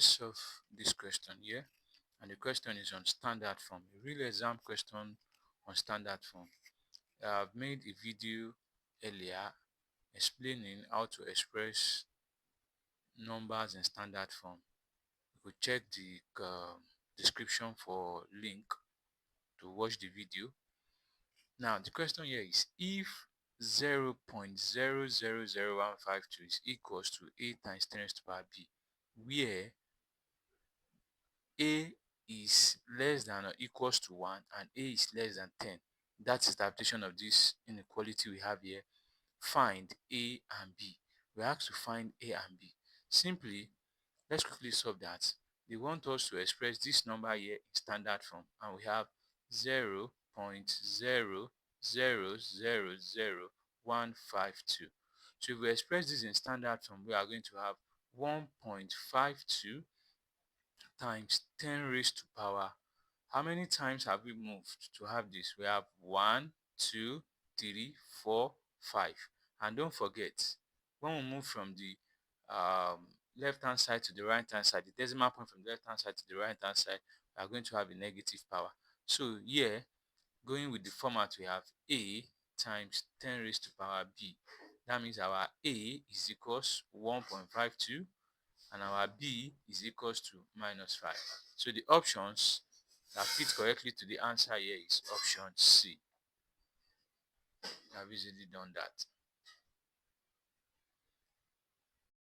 let's solve this question here. And the question is on standard form, a real exam question on standard form. I've made a video earlier explaining how to express numbers in standard form. You could check the description for link to watch the video. Now the question here is, if 0.000152 is equals to a times 10 raised to power b, where a is less than or equals to 1 and a is less than 10. That is the application of this inequality we have here. Find a and b. We have to find a and b. Simply, let's quickly solve that. They want us to express this number here in standard form, and we have 0.00000152. So if we express this in standard form, we are going to have 1.52 times 10 raised to power. How many times have we moved to have this? We have 1, 2, 3, 4, 5. And don't forget, when we move from the left hand side to the right hand side, the decimal point from the left hand side to the right hand side, we are going to have a negative power. So here, going with the format, we have a times 10 raised to power b. That means our a is equals 1.52 and our b is equals to -5. So the options that fit correctly to the answer here is option C. I've easily done that.